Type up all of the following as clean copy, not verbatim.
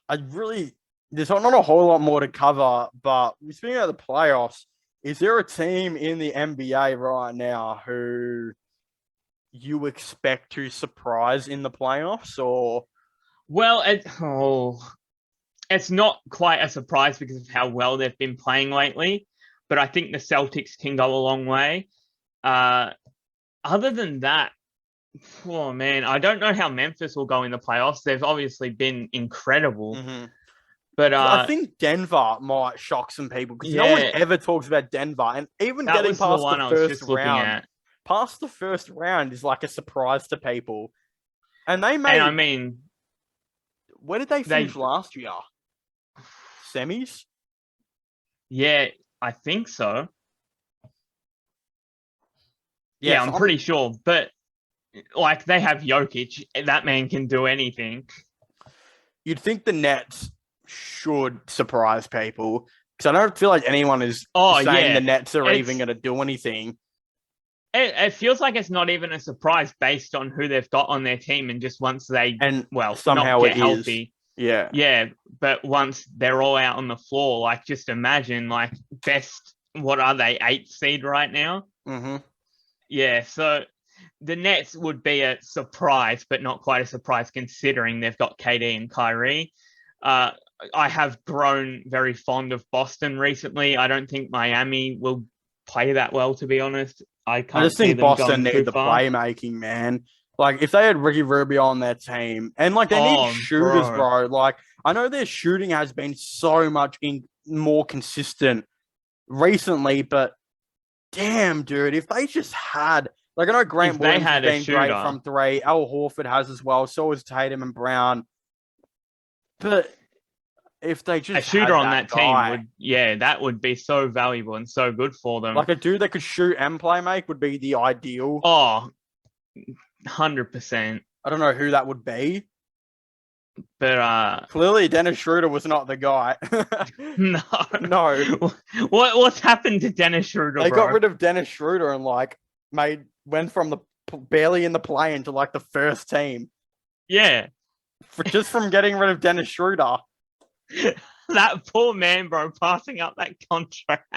there's not a whole lot more to cover, but speaking of the playoffs, is there a team in the NBA right now who you expect to surprise in the playoffs or Well, it's not quite a surprise because of how well they've been playing lately, but I think the Celtics can go a long way. Uh, Other than that, oh man, I don't know how Memphis will go in the playoffs. They've obviously been incredible, Mhm. but I think Denver might shock some people because no one yeah, ever talks about Denver, and even that getting was the past the one I was first just looking round, at. is like a surprise to people. And they And I made mean, where did they finish they, last year? Semis? yeah, I think so. Yeah, Yes, I'm pretty sure. But like they have Jokic, that man can do anything. you'd think the Nets should surprise people because I don't feel like anyone is Oh saying the yeah, Nets are even it's going to do anything. it feels like it's not even a surprise based on who they've got on their team, and just once they, And well, not somehow it get is. healthy, Yeah. yeah, but once they're all out on the floor, like just imagine like best, what are they, eighth seed right now? Mm-hmm. Yeah, so the Nets would be a surprise, but not quite a surprise considering they've got KD and Kyrie. Uh, I have grown very fond of Boston recently. I don't think Miami will play that well, to be honest. I I can't just see think them Boston going too need the far. playmaking, man. Like if they had Ricky Rubio on their team, and like they need Oh, shooters, bro. bro. Like I know their shooting has been so much more consistent recently, but damn, dude, if they just had like I know If Grant they Williams has had a been great shooter, from three, Al Horford has as well, so is Tatum and Brown. But if they a just shooter had on that that team guy, would, yeah, that would be so valuable and so good for them. like a dude that could shoot and play make would be the ideal. Oh, 100%. I don't know who that would be. But Clearly, Dennis Schroeder was not the guy. no. No, What's happened to Dennis Schroeder, they got bro? rid of Dennis Schroeder and like went from the barely in the play into like the first team Yeah. just from getting rid of Dennis Schroeder. That poor man, bro, passing up that contract.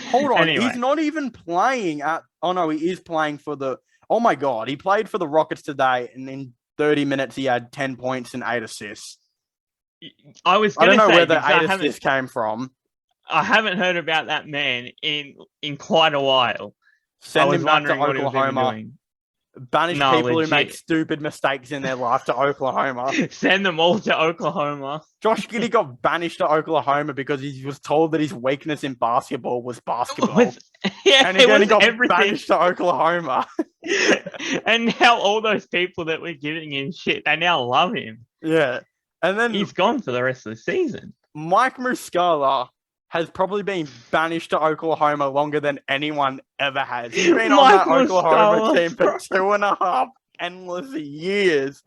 Hold on, he's Anyway, not even playing at. Oh no, he is playing for the. Oh my god, he played for the Rockets today, and in 30 minutes he had 10 points and 8 assists. I was I don't gonna know where say the because eight assists came from. I haven't heard about that man in quite a while. I Send was him back to wondering what he was even Oklahoma. doing. Banish No, people who make legit. stupid mistakes in their life to Oklahoma. Send them all to Oklahoma. Josh Giddey got banished to Oklahoma because he was told that his weakness in basketball was basketball. With yeah, And he it only was got everything. banished to Oklahoma. And now all those people that were giving him shit, they now love him. Yeah. And then He's gone for the rest of the season. Mike Muscala has probably been banished to Oklahoma longer than anyone ever has. He's been on that Michael Oklahoma Scala, team for 2.5 endless years.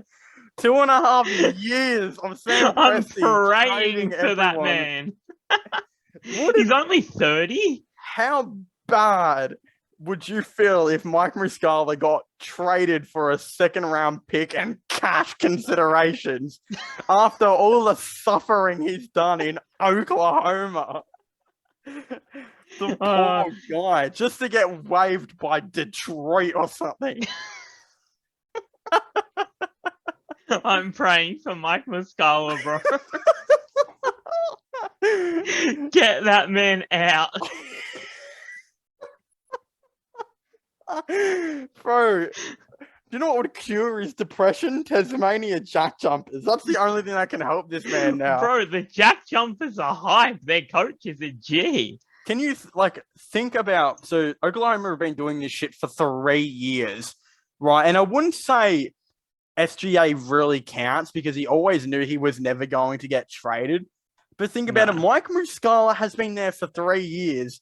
2.5 years of Sam I'm Presti praying trading for that everyone. man. What He's if, only 30. how bad would you feel if Mike Muscala got traded for a second round pick and cash considerations after all the suffering he's done in Oklahoma? The Uh, poor guy, just to get waived by Detroit or something. I'm praying for Mike Muscala, bro. Get that man out. Bro, do you know what would cure his depression? Tasmania jack jumpers. That's the only thing that can help this man now. Bro, the Jack Jumpers are hype. Their coach is a G. Can you like think about so Oklahoma have been doing this shit for 3 years, right? And I wouldn't say SGA really counts because he always knew he was never going to get traded. But think about it, Nah. Mike Muscala has been there for 3 years,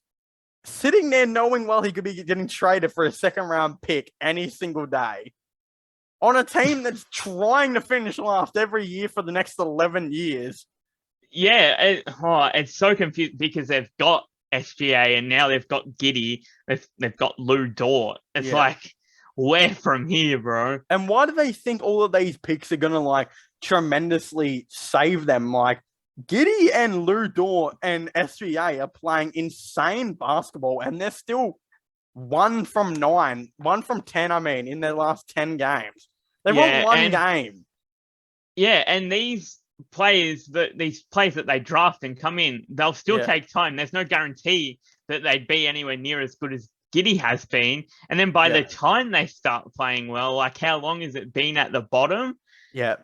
sitting there knowing well he could be getting traded for a second round pick any single day on a team that's trying to finish last every year for the next 11 years. Yeah, it's so confused because they've got SGA and now they've got Giddy. They've got Lou Dort. It's Yeah. like, where from here, bro? And why do they think all of these picks are going to like tremendously save them. Like Giddy and Lou Dort and SGA are playing insane basketball, and they're still 1 from 10. I mean, in their last 10 games, they've won one game. Yeah, and these players that they draft and come in, they'll still take time. There's no guarantee that they'd be anywhere near as good as Giddy has been. And then by the time they start playing well, like how long has it been at the bottom? Yeah.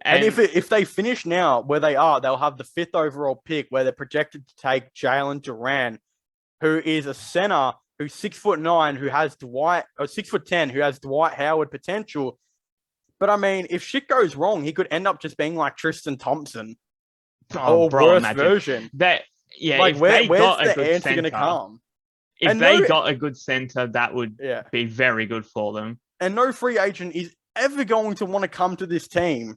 And if they finish now where they are, they'll have the 5th overall pick where they're projected to take Jalen Duran, who is a center who's 6'9", who has 6'10", who has Dwight Howard potential. But I mean, if shit goes wrong, he could end up just being like Tristan Thompson, or worse version. Like, where's the answer going to come? If they got a good center, that would be very good for them. And no free agent is ever going to want to come to this team.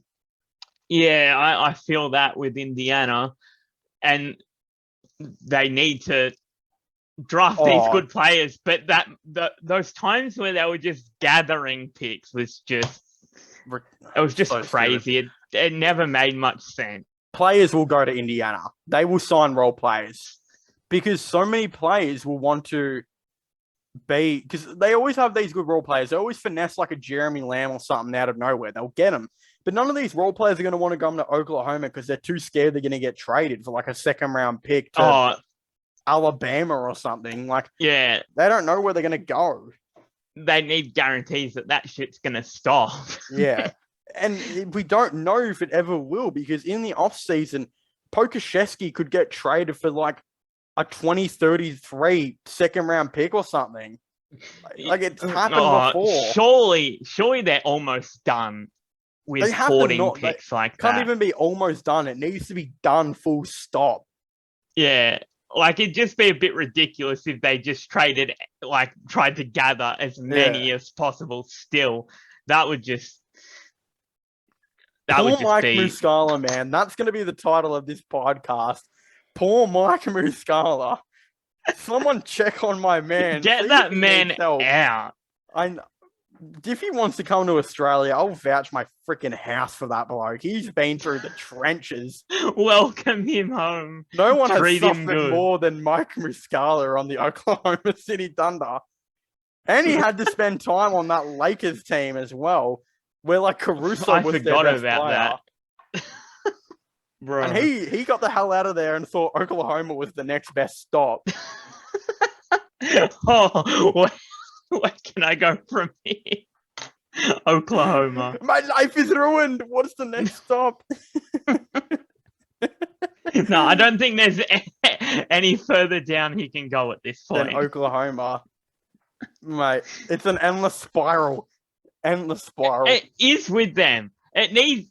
Yeah, I feel that with Indiana, and they need to draft these good players. But those times where they were just gathering picks was just so crazy. It never made much sense. Players will go to Indiana. They will sign role players because so many players will want to be, because they always have these good role players. They always finesse like a Jeremy Lamb or something out of nowhere. They'll get them. But none of these role players are going to want to come to Oklahoma because they're too scared they're going to get traded for like a 2nd-round pick to Alabama or something. Like, they don't know where they're going to go. They need guarantees that shit's going to stop. Yeah. And we don't know if it ever will, because in the offseason, Pokashevsky could get traded for like a 2033 2nd-round pick or something. Like it's happened before. Surely they're almost done with hoarding picks like that. Can't even be almost done. It needs to be done full stop. Yeah. Like it'd just be a bit ridiculous if they just tried to gather as many as possible still. That would just Mike Muscala, man. That's going to be the title of this podcast. Poor Mike Muscala. Someone check on my man. Get that man out. If he wants to come to Australia, I'll vouch my freaking house for that bloke. He's been through the trenches. Welcome him home. No one has suffered more than Mike Muscala on the Oklahoma City Thunder. And he had to spend time on that Lakers team as well, where like Caruso was their best player. That. Bro. And he got the hell out of there and thought Oklahoma was the next best stop. Where can I go from here? Oklahoma. My life is ruined. What's the next stop? No, I don't think there's any further down he can go at this point. Than Oklahoma. Mate, it's an endless spiral. Endless spiral. It is with them. It needs...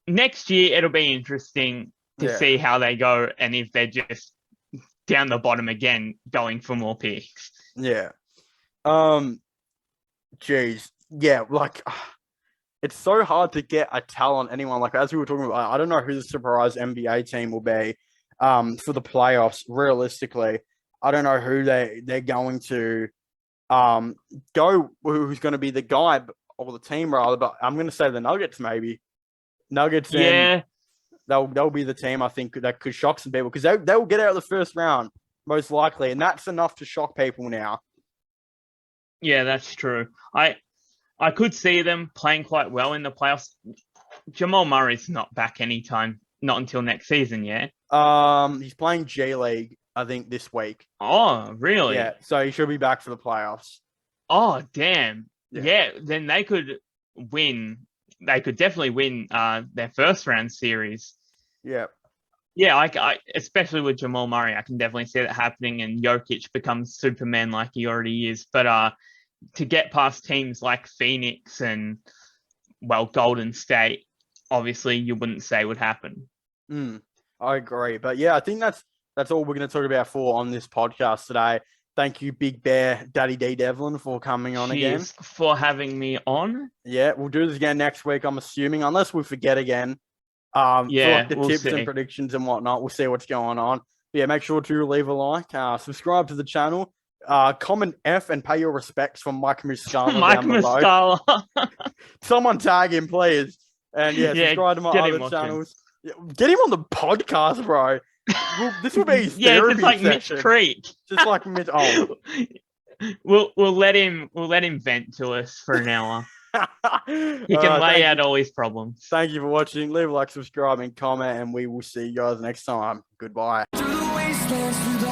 next year, it'll be interesting to see how they go and if they're just down the bottom again, going for more picks. Yeah. Geez. Yeah, like, it's so hard to get a talent, anyone. Like, as we were talking about, I don't know who the surprise NBA team will be for the playoffs, realistically. I don't know who they're going to go, who's going to be the guy, or the team, rather, but I'm going to say the Nuggets, maybe. Nuggets, they'll be the team, I think, that could shock some people, because they'll get out of the first round, most likely, and that's enough to shock people now. Yeah, that's true. I could see them playing quite well in the playoffs. Jamal Murray's not back anytime, not until next season, yeah? He's playing G League, I think, this week. Oh, really? Yeah, so he should be back for the playoffs. Oh, damn. Yeah, then they could win. They could definitely win their first round series. Yeah. Yeah, I especially with Jamal Murray, I can definitely see that happening, and Jokic becomes Superman like he already is. But to get past teams like Phoenix and, well, Golden State, obviously you wouldn't say would happen. I agree. But yeah, I think that's all we're going to talk about on this podcast today. Thank you, Big Bear Daddy D Devlin, for coming on again. Cheers for having me on. Yeah, we'll do this again next week, I'm assuming, unless we forget again. For like the tips and predictions and whatnot. We'll see what's going on. But yeah, make sure to leave a like, subscribe to the channel, Comment F and pay your respects for Mike Muscala Mike down below. Muscala. Someone tag him, please. And yeah, Yeah, subscribe to my get him other watching. channels. Yeah, get him on the podcast, bro. This will be his Yeah, therapy it's like Mitch session. Creek. Just like Mitch. Oh. We'll let him vent to us for an hour. He can lay out all his problems. Thank you for watching. Leave a like, subscribe, and comment, and we will see you guys next time. Goodbye. Through the wastelands, through the